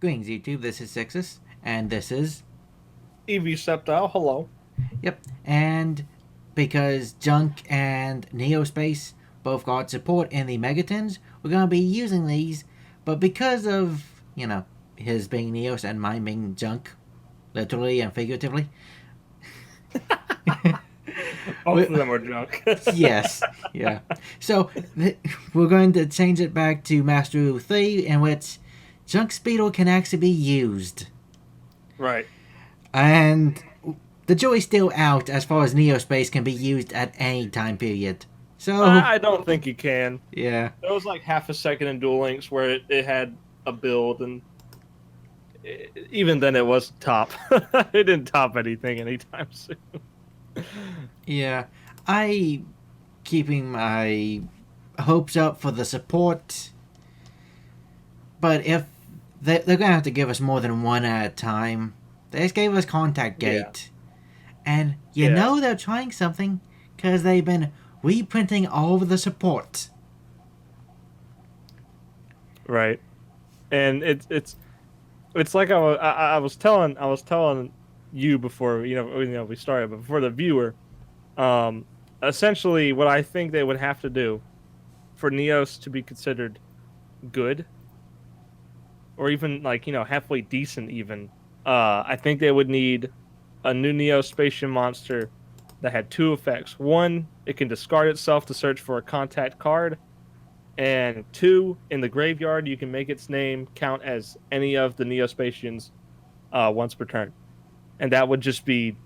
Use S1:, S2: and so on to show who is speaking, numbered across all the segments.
S1: Greetings, YouTube. This is Sixus, and this is
S2: EV Sceptile, hello.
S1: yep. And because Junk and Neospace both got support in the Megatons, we're gonna be using these. But because of his being Neos and mine being Junk, literally and figuratively,
S2: Both
S1: we,
S2: of them are junk.
S1: yes, yeah. So we're going to change it back to Master Rule 3, in which Junk Speedle can actually be used.
S2: Right.
S1: And the jury's still out as far as Neospace can be used at any time period. So,
S2: I don't think you can.
S1: yeah.
S2: There was like half a second in Duel Links where it had a build, and even then it wasn't top. It didn't top anything anytime soon.
S1: Yeah. I keeping my hopes up for the support, but if they're gonna have to give us more than one at a time. They just gave us Contact
S2: Yeah.
S1: Gate. And
S2: Yeah.
S1: they're trying something because they've been reprinting all of the support.
S2: Right. And it's like I was telling you before we started, but before the viewer, um, essentially what I think they would have to do for Neos to be considered good, or even like halfway decent even, I think they would need a new Neo Spatial monster that had two effects. One, it can discard itself to search for a contact card, and two, in the graveyard you can make its name count as any of the Neospatians once per turn. And that would just be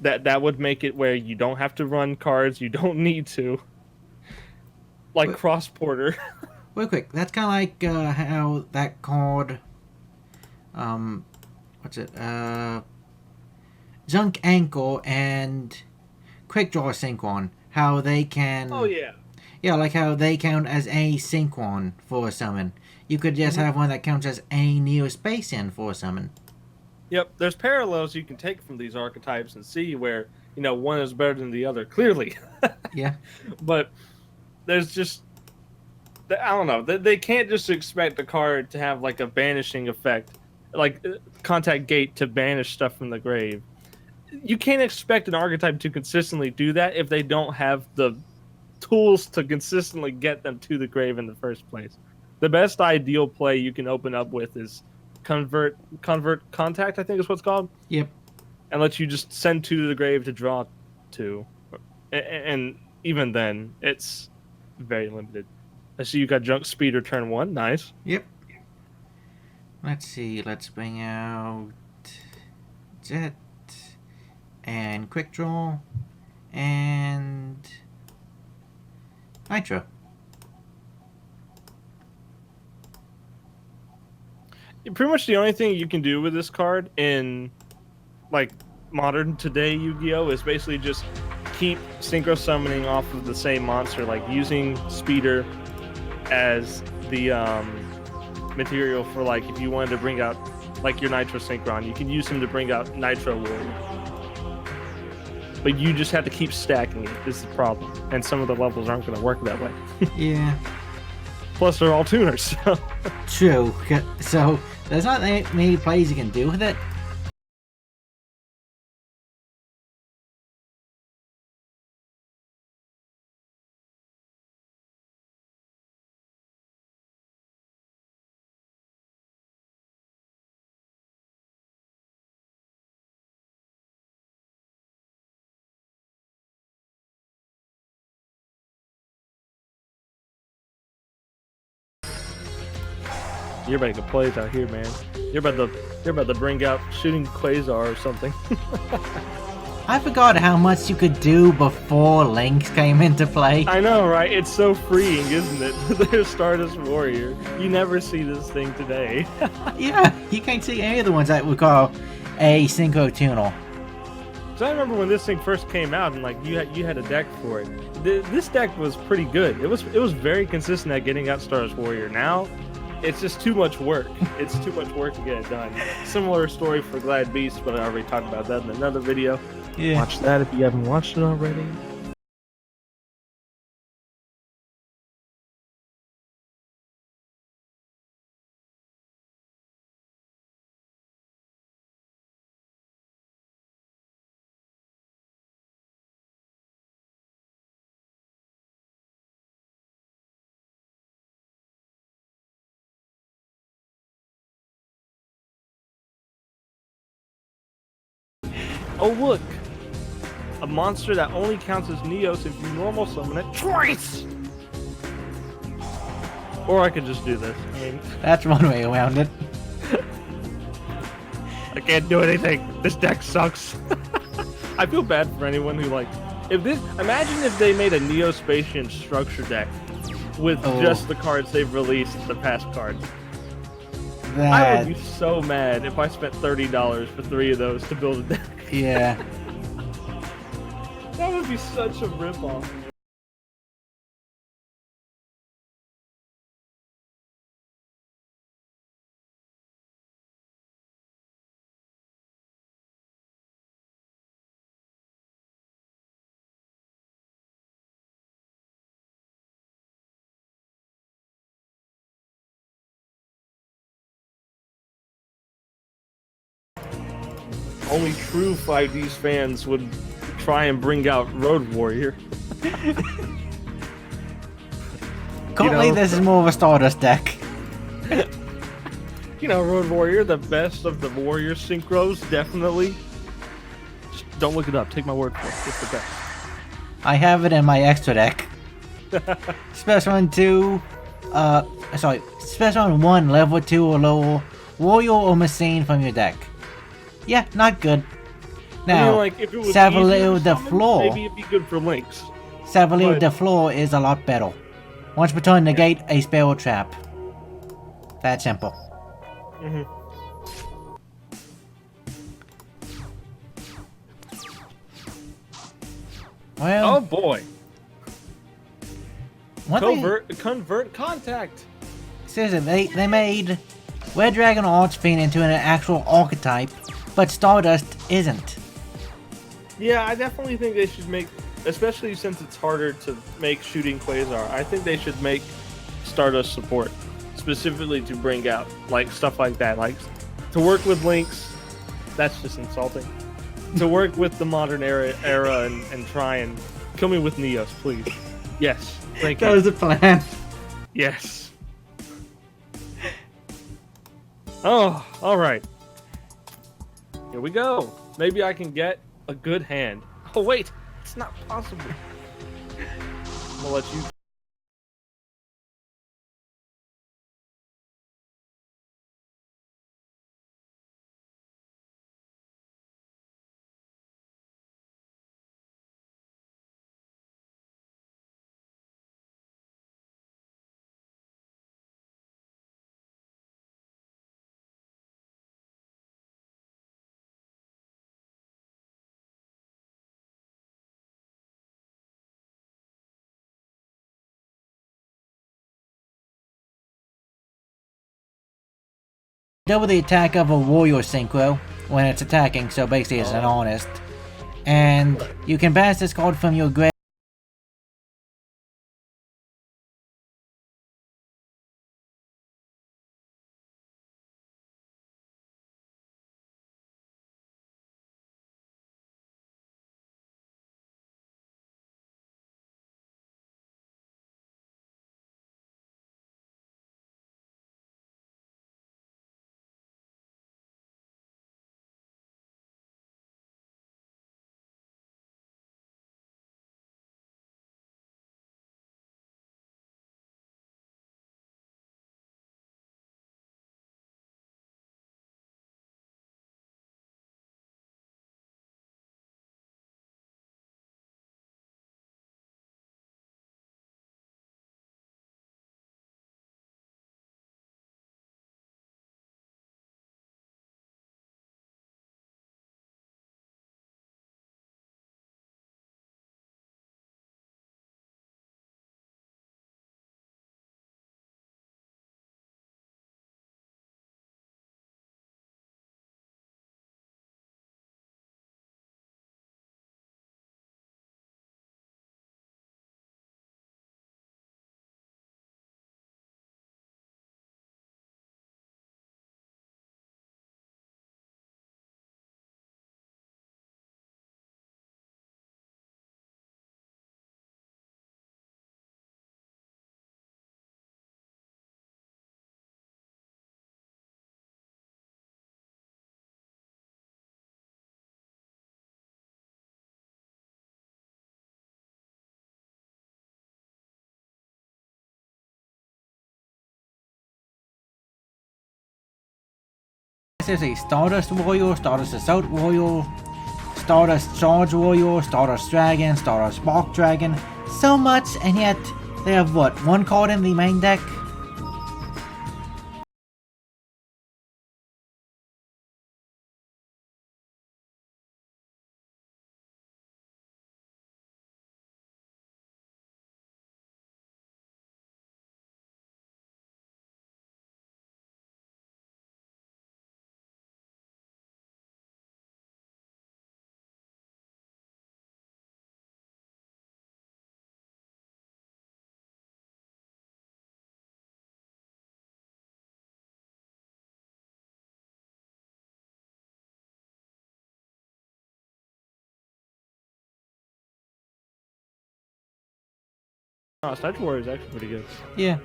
S2: that would make it where you don't have to run cards you don't need to, like
S1: Wait,
S2: cross porter.
S1: real quick, that's kind of like how that card, um, what's it, Junk Ankle and Quick Draw Synchron, how they
S2: Oh
S1: can,
S2: yeah.
S1: yeah, like how they count as a Synchron for a summon. You could just
S2: Hmm.
S1: have one that counts as a Neospacian for a summon.
S2: Yep, there's parallels you can take from these archetypes and see where one is better than the other, clearly.
S1: Yeah.
S2: But there's just I don't know. They can't just expect the card to have like a banishing effect, like contact gate to banish stuff from the grave. You can't expect an archetype to consistently do that if they don't have the tools to consistently get them to the grave in the first place. The best ideal play you can open up with is convert contact, I think is what's called,
S1: Yep.
S2: and let you just send two to the grave to draw two. And even then, it's very limited. I see you got junk speeder turn one. Nice.
S1: Yep. Let's see. Let's bring out Jet and Quick Draw and Nitro.
S2: Pretty much the only thing you can do with this card in like modern today Yu-Gi-Oh is basically just keep synchro summoning off of the same monster, like using speeder as the material for, like, if you wanted to bring out like your Nitro Synchron, you can use him to bring out Nitro Warrior. But you just have to keep stacking it. This is the problem, and some of the levels aren't going to work that way.
S1: Yeah.
S2: Plus, they're all tuners. So.
S1: True. So there's not many plays you can do with it.
S2: You're about to plays out here, man. You're about to bring out shooting quasar or something.
S1: I forgot how much you could do before Lynx came into play.
S2: I know, right? It's so freeing, isn't it? There's Stardust Warrior. You never see this thing today.
S1: Yeah, you can't see any of the ones that we call a Synchro Tunnel.
S2: So I remember when this thing first came out, and like you had a deck for it. This deck was pretty good. It was very consistent at getting out Stardust Warrior. Now, it's just too much work. It's too much work to get it done. Similar story for Glad Beast, but I already talked about that in another video.
S1: Yeah.
S2: Watch that if you haven't watched it already. Oh look, a monster that only counts as Neos if you normal summon it twice. Or I could just do this. I mean,
S1: That's one way around it.
S2: I can't do anything. This deck sucks. I feel bad for anyone who like. If this, imagine if they made a Neo-Spacian structure deck with just the cards they've released, the past cards. I would be so mad if I spent $30 for 3 of those to build a deck.
S1: Yeah.
S2: That would be such a ripoff. Only true 5D's fans would try and bring out Road Warrior.
S1: Currently, this is more of a Stardust deck.
S2: You know, Road Warrior, the best of the Warrior synchros, definitely. Just don't look it up. Take my word for it. It's the best.
S1: I have it in my extra deck. Special on 2, Special on 1, level 2 or lower, Warrior or Machine from your deck. Yeah, not good. Now,
S2: I mean, like, if it was
S1: Savalier the Floor.
S2: maybe it'd be good for links.
S1: Savalier the Floor is a lot better. Once per turn, negate a spell trap. That simple.
S2: Mm-hmm.
S1: Well,
S2: Oh boy.
S1: one thing,
S2: Convert contact.
S1: seriously, they made Red Dragon Archfiend into an actual archetype, but Stardust isn't.
S2: Yeah, I definitely think they should make, especially since it's harder to make shooting Quasar, I think they should make Stardust support, specifically to bring out, like, stuff like that. Like, to work with Lynx, that's just insulting. To work with the modern era and try and kill me with Neos, please. Yes, thank you.
S1: That was the plan.
S2: Yes. Oh, alright. Here we go. Maybe I can get a good hand. Oh, wait. It's not possible. I'm gonna let you
S1: Double the attack of a Warrior Synchro when it's attacking, so basically it's an honest. And you can banish this card from your grave. Seriously, Stardust Warrior, Stardust Assault Warrior, Stardust Charge Warrior, Stardust Dragon, Stardust Spark Dragon. So much, and yet they have what? One card in the main deck?
S2: Oh, Statue Warrior is actually pretty good.
S1: Yeah.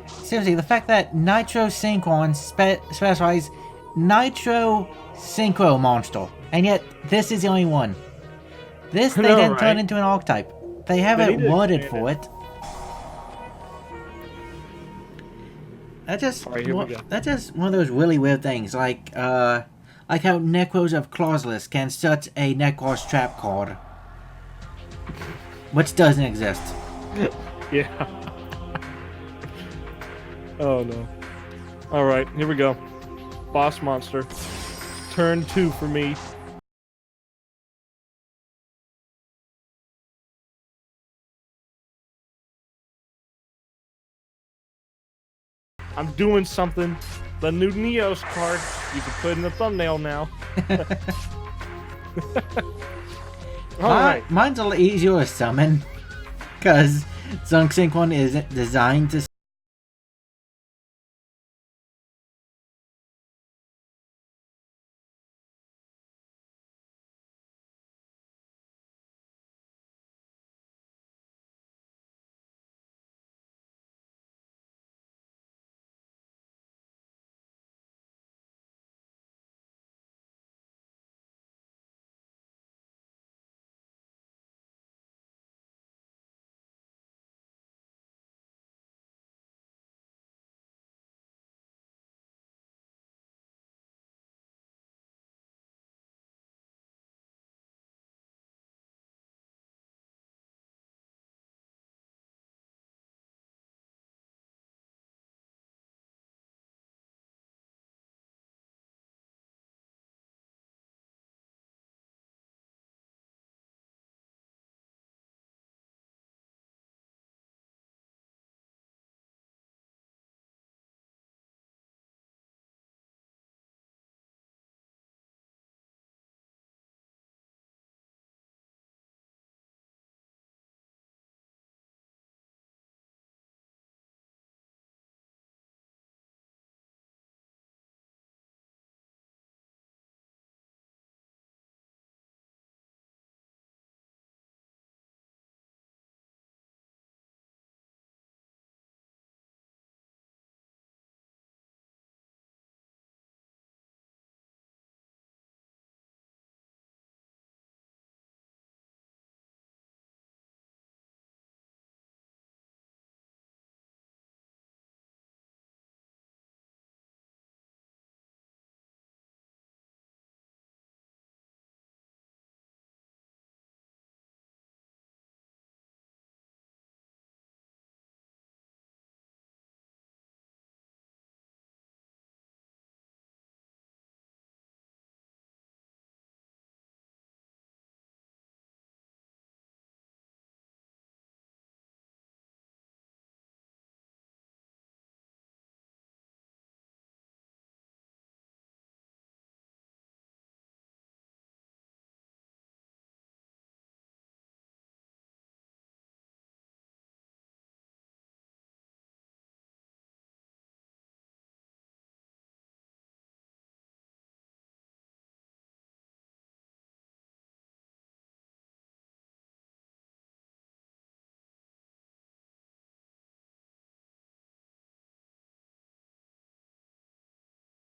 S1: Seriously, the fact that Nitro Synchron specifies Nitro Synchro Monster, and yet this is the only one. This they didn't
S2: right?
S1: turn into an archetype. They haven't worded for it. That's just
S2: Alright, here we go.
S1: that's just one of those really weird things, like how Necros of Clauseless can search a Necros trap card, which doesn't exist.
S2: Yeah. Oh no. Alright, here we go. Boss monster. Turn 2 for me. I'm doing something. The new Neos card. You can put in the thumbnail now. Alright.
S1: Mine's a little easier to summon, because Zunk Synchron isn't designed to.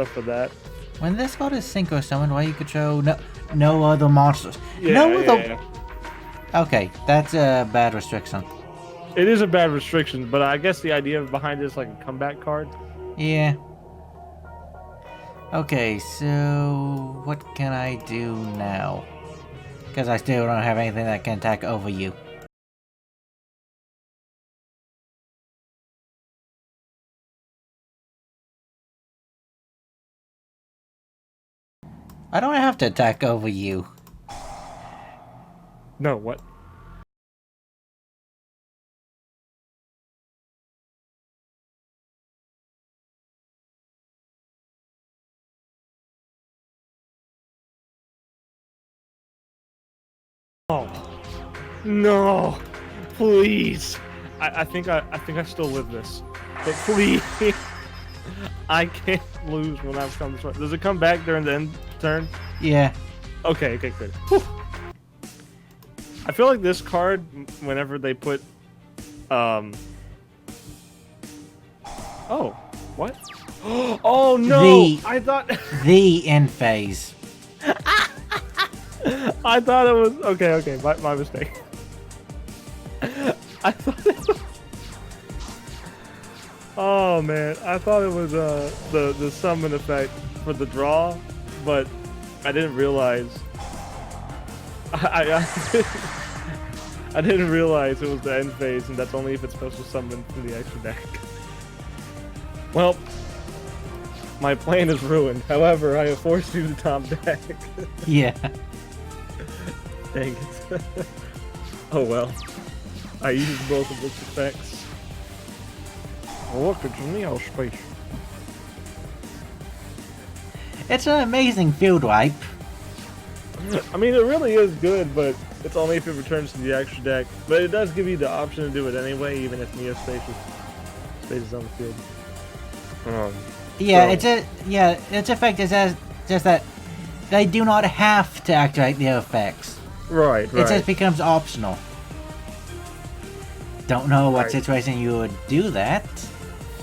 S2: For that.
S1: When this card is Synchro summoned, why you could show no other monsters?
S2: Yeah,
S1: no other.
S2: yeah.
S1: Okay, that's a bad restriction.
S2: It is a bad restriction, but I guess the idea behind it is like a comeback card.
S1: Yeah. Okay, so what can I do now? Because I still don't have anything that can attack over you. I don't have to attack over you.
S2: No, what? Oh no! Please! I think I still live this, but please, I can't lose when I've come this far. Does it come back during the end turn?
S1: Yeah.
S2: Okay, good. Whew. I feel like this card, whenever they put, oh, what? Oh no! I thought
S1: The end phase.
S2: I thought it was okay. My mistake. I thought it was, oh man, I thought it was the summon effect for the draw, but I didn't realize. I didn't realize it was the end phase, and that's only if it's special summoned from the extra deck. Well, my plan is ruined. However, I have forced you to top deck.
S1: Yeah.
S2: Dang it. Oh well. I used both of its effects. Look, it's Neo Space.
S1: It's an amazing field wipe.
S2: I mean, it really is good, but it's only if it returns to the extra deck. But it does give you the option to do it anyway, even if Neo Space is on the field.
S1: Yeah,
S2: So-
S1: its effect is just that they do not have to activate the effects.
S2: Right.
S1: It just becomes optional. Don't know what
S2: Right.
S1: situation you would do that.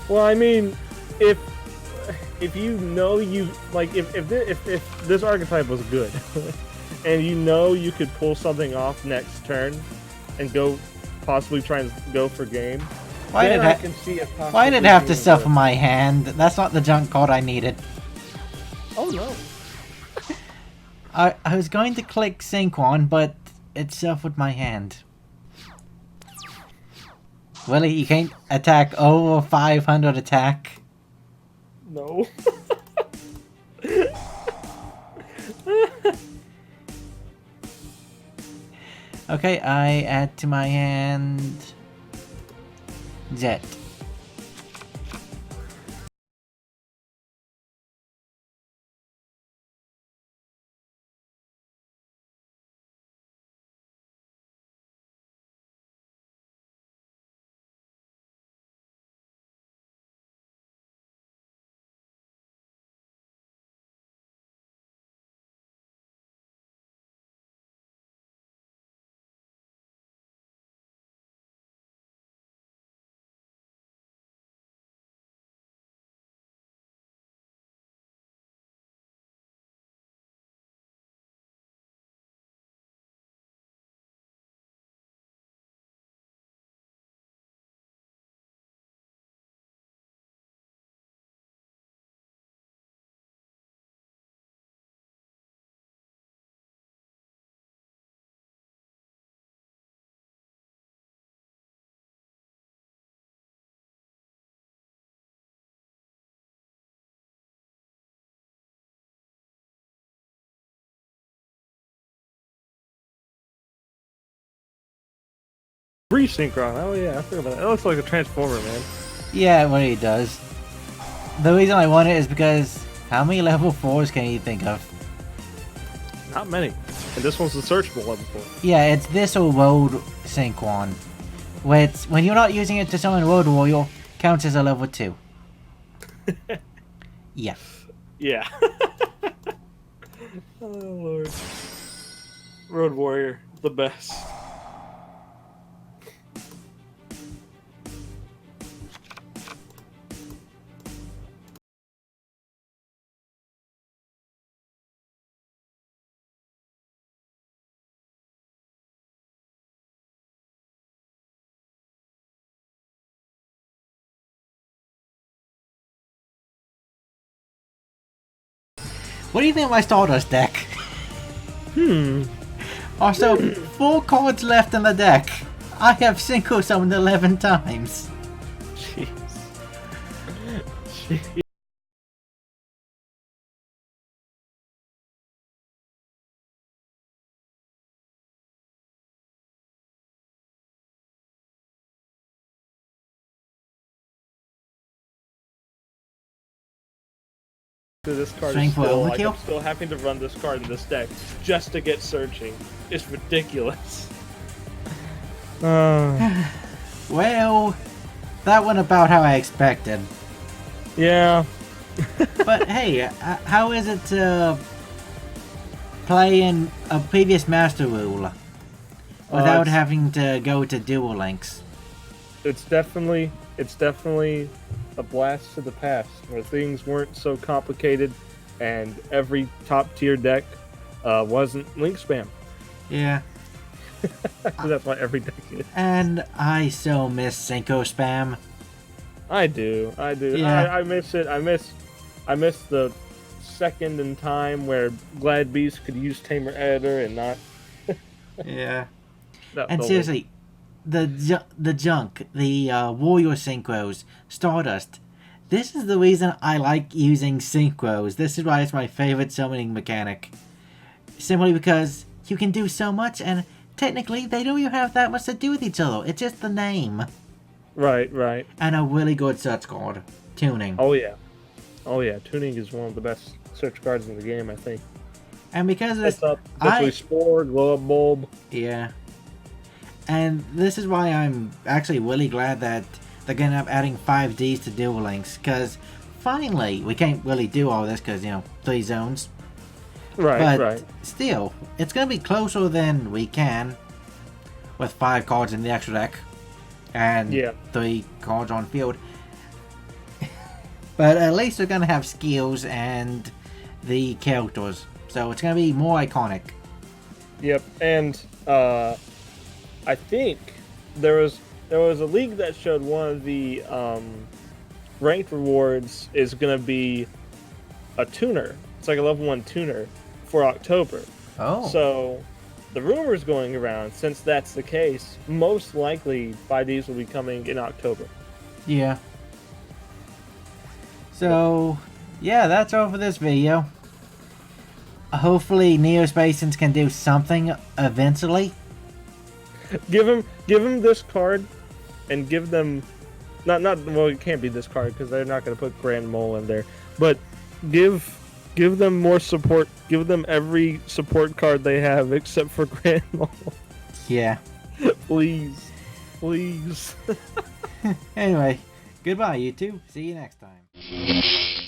S2: Well, I mean, if you know you like if this archetype was good, and you know you could pull something off next turn, and go possibly try and go for game.
S1: Why
S2: then
S1: did
S2: I
S1: I?
S2: can see it
S1: Why did it have to
S2: possibly being
S1: suffer
S2: good.
S1: my hand? That's not the junk card I needed.
S2: Oh no.
S1: I was going to click Sync one, but it suffered my hand. Willie, you can't attack over 500 attack.
S2: No.
S1: Okay, I add to my hand Jet.
S2: Resynchron. Oh yeah, I forgot about that. It looks like a transformer, man.
S1: Yeah, what he does. The reason I want it is because how many level 4s can you think of?
S2: Not many. And this one's the searchable level 4.
S1: Yeah, it's this or Road Sync 1. When you're not using it to summon Road Warrior, counts as a level 2. Yeah.
S2: Yeah. Oh lord. Road Warrior, the best.
S1: What do you think of my Stardust deck? Also, 4 cards left in the deck. I have Synchro summoned 11 times.
S2: Jeez. Jeez. This card
S1: Swing
S2: is
S1: for
S2: still, like,
S1: overkill?
S2: I'm still having to run this card in this deck just to get searching. It's ridiculous.
S1: Well, that went about how I expected.
S2: Yeah.
S1: But hey, how is it to play in a previous Master Rule without having to go to Duel Links?
S2: It's definitely a blast to the past where things weren't so complicated and every top tier deck wasn't link spam.
S1: Yeah.
S2: That's why every deck is.
S1: And I so miss Synchro spam.
S2: I do.
S1: Yeah.
S2: I miss it. I miss the second in time where Glad Beast could use Tamer Editor and not.
S1: Yeah.
S2: That
S1: And
S2: the
S1: seriously, the junk, the Warrior Synchros, Stardust. This is the reason I like using Synchros. This is why it's my favorite summoning mechanic. Simply because you can do so much, and technically they don't even have that much to do with each other. It's just the name.
S2: Right.
S1: And a really good search card. Tuning.
S2: Oh yeah. Tuning is one of the best search cards in the game, I think.
S1: And because of
S2: It's
S1: this,
S2: up, especially Spore, Glow Up Bulb.
S1: Yeah. And this is why I'm actually really glad that they're going to end up adding 5Ds to Duel Links. Because finally, we can't really do all this because, 3 zones. But still, it's going to be closer than we can with 5 cards in the extra deck. And 3 cards on field. But at least they're going to have skills and the characters. So it's going to be more iconic.
S2: Yep, and I think there was a league that showed one of the ranked rewards is going to be a tuner. It's like a level 1 tuner for October.
S1: Oh.
S2: So the rumors going around, since that's the case, most likely 5Ds will be coming in October.
S1: Yeah. So, yeah, that's all for this video. Hopefully Neospacens can do something eventually.
S2: Give them this card, and give them well, it can't be this card because they're not going to put Grand Mole in there. But give them more support. Give them every support card they have except for Grand Mole.
S1: Yeah.
S2: Please.
S1: Anyway, goodbye, YouTube. See you next time.